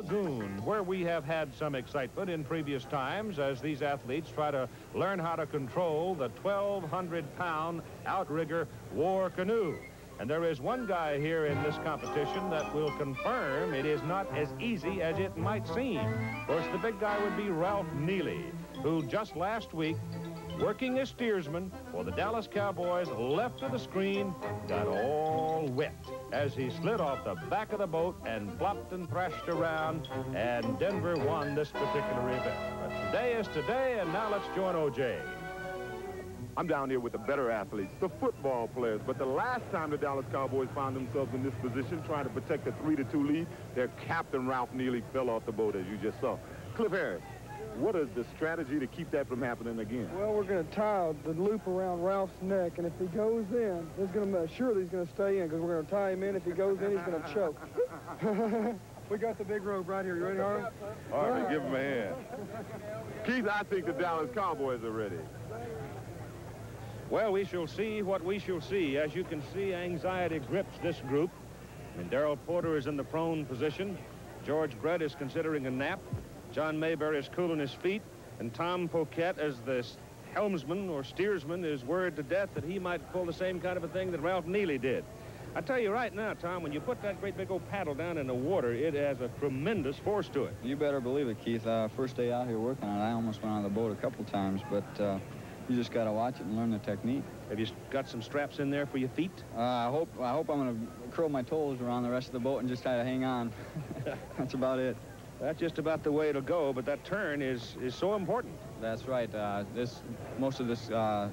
Lagoon, where we have had some excitement in previous times as these athletes try to learn how to control the 1,200-pound outrigger war canoe. And there is one guy here in this competition that will confirm it is not as easy as it might seem. Of course, the big guy would be Ralph Neely, who just last week, working as steersman for the Dallas Cowboys, left of the screen, got all wet as he slid off the back of the boat and flopped and thrashed around, and Denver won this particular event. But today is today, and now let's join O.J. I'm down here with the better athletes, the football players. But the last time the Dallas Cowboys found themselves in this position, trying to protect a 3-2 lead, their captain, Ralph Neely, fell off the boat, as you just saw. Cliff Harris, what is the strategy to keep that from happening again? Well, we're going to tie the loop around Ralph's neck, and if he goes in, he's going to surely he's going to stay in, because we're going to tie him in. If he goes in, he's going to choke. We got the big rope right here. You ready, Harvey? All right, give him a hand. Keith, I think the Dallas Cowboys are ready. Well, we shall see what we shall see. As you can see, anxiety grips this group. And Darrell Porter is in the prone position. George Brett is considering a nap. John Mayberry is cooling his feet. And Tom Poquette, as the helmsman or steersman, is worried to death that he might pull the same kind of a thing that Ralph Neely did. I tell you right now, Tom, when you put that great big old paddle down in the water, it has a tremendous force to it. You better believe it, Keith. First day out here working on it, I almost went on the boat a couple times, but you just got to watch it and learn the technique. Have you got some straps in there for your feet? I hope I'm going to curl my toes around the rest of the boat and just try to hang on. That's about it. That's just about the way it'll go, but that turn is so important. That's right. Most of this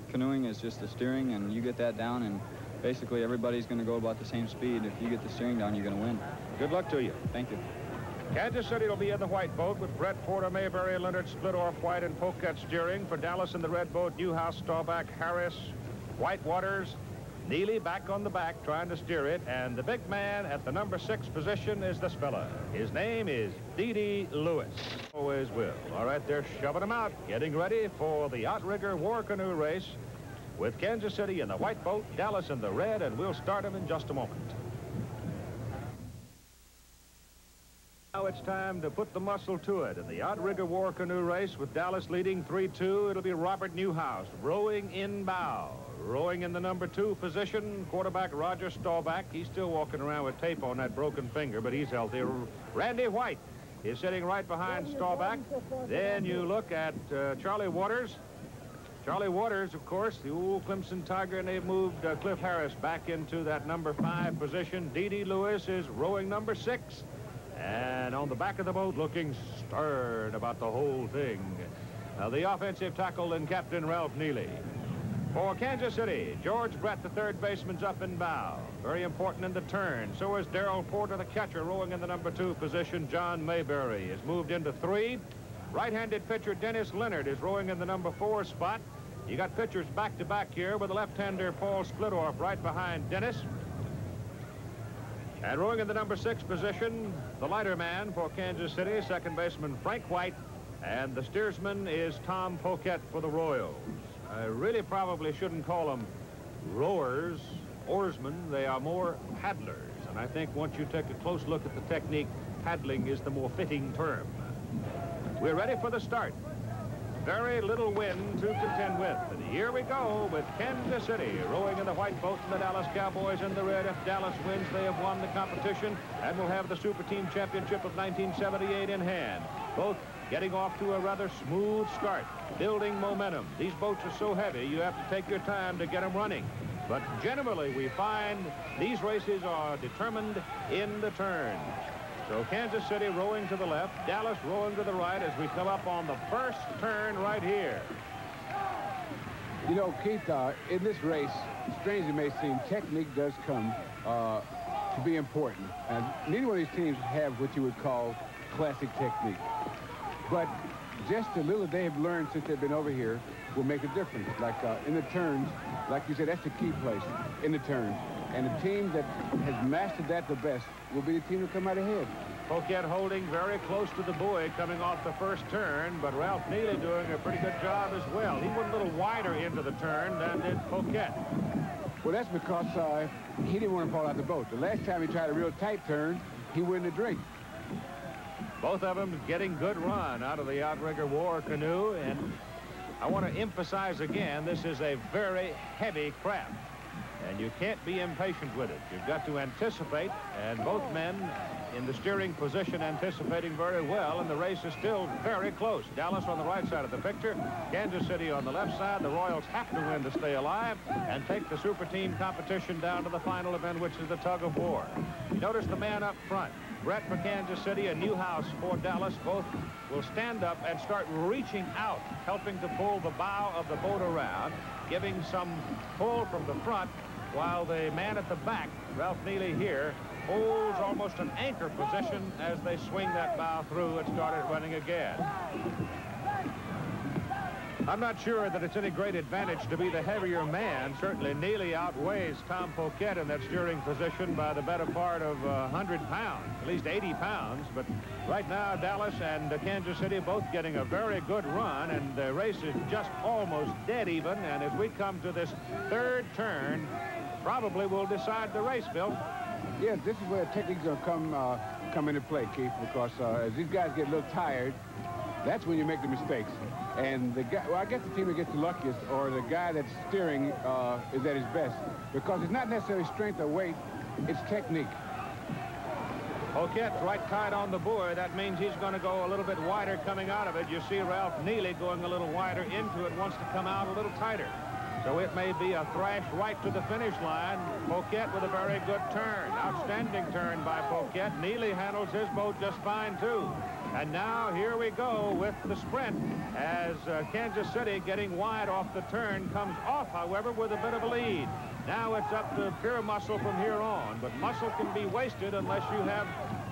canoeing is just the steering, and you get that down, and basically everybody's going to go about the same speed. If you get the steering down, you're going to win. Good luck to you. Thank you. Kansas City will be in the white boat with Brett, Porter, Mayberry, Leonard, Splittorff, White, and Poquette steering. For Dallas in the red boat, Newhouse, Staubach, Harris, Whitewaters, Neely back on the back trying to steer it. And the big man at the number 6 position is this fella. His name is D.D. Lewis. Always will. All right, they're shoving him out, getting ready for the outrigger war canoe race with Kansas City in the white boat, Dallas in the red, and we'll start them in just a moment. Now it's time to put the muscle to it. In the outrigger war canoe race with Dallas leading 3-2, it'll be Robert Newhouse rowing in bow. Rowing in the number 2 position, quarterback Roger Staubach. He's still walking around with tape on that broken finger, but he's healthy. Randy White is sitting right behind Staubach. Then you look at Charlie Waters. Charlie Waters, of course, the old Clemson Tiger, and they've moved Cliff Harris back into that number 5 position. D.D. Lewis is rowing number 6. And on the back of the boat, looking stern about the whole thing, the offensive tackle and Captain Ralph Neely. For Kansas City, George Brett, the third baseman's up in bow. Very important in the turn. So is Darrell Porter, the catcher, rowing in the number 2 position. John Mayberry is moved into 3. Right-handed pitcher Dennis Leonard is rowing in the number 4 spot. You got pitchers back-to-back here with the left-hander Paul Splittorff right behind Dennis. And rowing in the number 6 position, the lighter man for Kansas City, second baseman Frank White, and the steersman is Tom Poquette for the Royals. I really probably shouldn't call them rowers, oarsmen. They are more paddlers, and I think once you take a close look at the technique, paddling is the more fitting term. We're ready for the start. Very little wind to contend with. And here we go with Kansas City rowing in the white boat and the Dallas Cowboys in the red. If Dallas wins, they have won the competition and will have the Super Team Championship of 1978 in hand. Both getting off to a rather smooth start, building momentum. These boats are so heavy, you have to take your time to get them running. But generally, we find these races are determined in the turn. So Kansas City rowing to the left, Dallas rowing to the right as we come up on the first turn right here. You know, Keith, in this race, strange as it may seem, technique does come to be important. And neither one of these teams have what you would call classic technique. But just the little they've learned since they've been over here will make a difference. Like in the turns, like you said, that's the key place, in the turns. And the team that has mastered that the best will be the team that come out ahead. Poquette holding very close to the buoy coming off the first turn, but Ralph Neely doing a pretty good job as well. He went a little wider into the turn than did Poquette. Well, that's because he didn't want to fall out the boat. The last time he tried a real tight turn, he went in the drink. Both of them getting good run out of the outrigger war canoe. And I want to emphasize again, this is a very heavy craft. And you can't be impatient with it. You've got to anticipate, and both men in the steering position anticipating very well, and the race is still very close. Dallas on the right side of the picture, Kansas City on the left side. The Royals have to win to stay alive and take the super team competition down to the final event, which is the tug of war. You notice the man up front, Brett for Kansas City and Newhouse for Dallas. Both will stand up and start reaching out, helping to pull the bow of the boat around, giving some pull from the front, while the man at the back, Ralph Neely here, holds almost an anchor position as they swing that bow through and started running again. I'm not sure that it's any great advantage to be the heavier man. Certainly Neely outweighs Tom Poquette in that steering position by the better part of 100 pounds, at least 80 pounds. But right now, Dallas and Kansas City both getting a very good run, and the race is just almost dead even. And as we come to this third turn, probably will decide the race, Bill. Yes, this is where technique's going to come into play, Keith, because as these guys get a little tired, that's when you make the mistakes. And the guy, well, I guess the team that gets the luckiest, or the guy that's steering is at his best, because it's not necessarily strength or weight, it's technique. Poquette's right tight on the buoy. That means he's going to go a little bit wider coming out of it. You see Ralph Neely going a little wider into it, wants to come out a little tighter. So it may be a thrash right to the finish line. Poquette with a very good turn. Outstanding turn by Poquette. Neely handles his boat just fine, too. And now here we go with the sprint as Kansas City, getting wide off the turn, comes off, however, with a bit of a lead. Now it's up to pure muscle from here on, but muscle can be wasted unless you have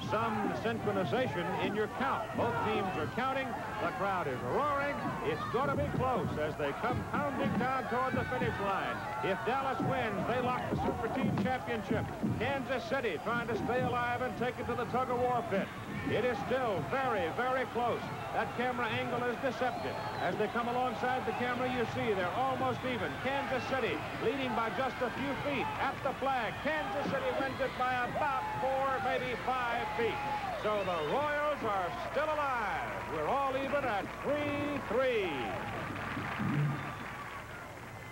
some synchronization in your count. Both teams are counting. The crowd is roaring. It's going to be close as they come pounding down toward the finish line. If Dallas wins, they lock the Super Team Championship. Kansas City trying to stay alive and take it to the tug-of-war pit. It is still very, very close. That camera angle is deceptive. As they come alongside the camera, you see they're almost even. Kansas City leading by just a few feet at the flag. Kansas City wins it by about 4, maybe 5 feet. So the Royals are still alive. We're all even at 3-3.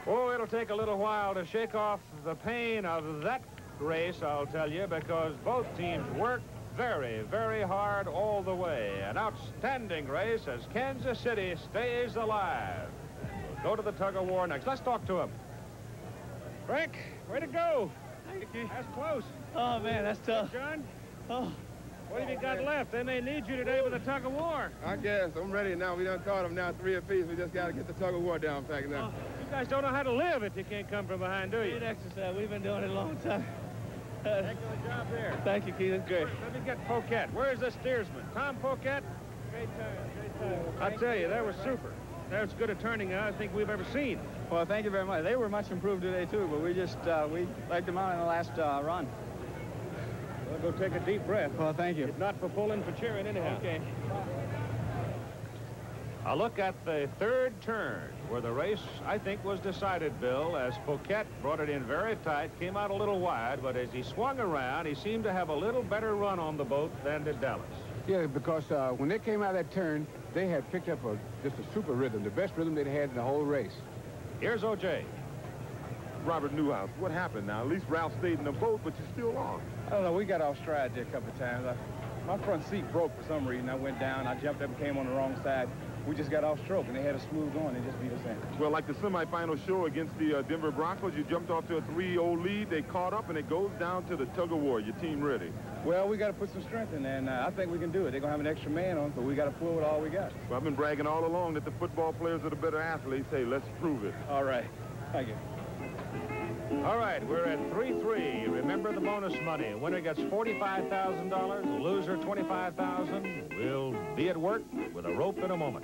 Oh, it'll take a little while to shake off the pain of that race, I'll tell you, because both teams work very, very hard all the way. An outstanding race as Kansas City stays alive. We'll go to the tug-of-war next. Let's talk to him. Frank, way to go. Thank you. That's close. Oh, man, that's tough. John, Oh, what have you got left? They may need you today with the tug-of-war. I guess. I'm ready now. We done caught them now 3 apiece. We just got to get the tug-of-war down back now. You guys don't know how to live if you can't come from behind, do you? good exercise. We've been doing it a long time. Excellent job there. Thank you, Keith. That's great. Let me get Poquette. Where's the steersman? Tom Poquette? Great turn. I tell you, that was super. That was as good a turning I think we've ever seen. Well, thank you very much. They were much improved today, too, but we just, we legged them out in the last run. We'll go take a deep breath. Well, thank you. If not for pulling, for cheering anyhow. Okay. A look at the third turn, where the race, I think, was decided, Bill, as Poquette brought it in very tight, came out a little wide, but as he swung around, he seemed to have a little better run on the boat than did Dallas. Yeah, because when they came out of that turn, they had picked up just a super rhythm, the best rhythm they'd had in the whole race. Here's O.J. Robert Newhouse, what happened now? At least Ralph stayed in the boat, but you're still on. I don't know. We got off stride there a couple of times. My front seat broke for some reason. I went down. I jumped up and came on the wrong side. We just got off stroke, and they had a smooth going. They just beat us in. Well, like the semifinal show against the Denver Broncos, you jumped off to a 3-0 lead. They caught up, and it goes down to the tug-of-war. Your team ready? Well, we got to put some strength in there, and I think we can do it. They're going to have an extra man on, but we got to pull with all we got. Well, I've been bragging all along that the football players are the better athletes. Hey, let's prove it. All right. Thank you. All right, we're at 3-3. Remember the bonus money. Winner gets $45,000, loser $25,000. We'll be at work with a rope in a moment.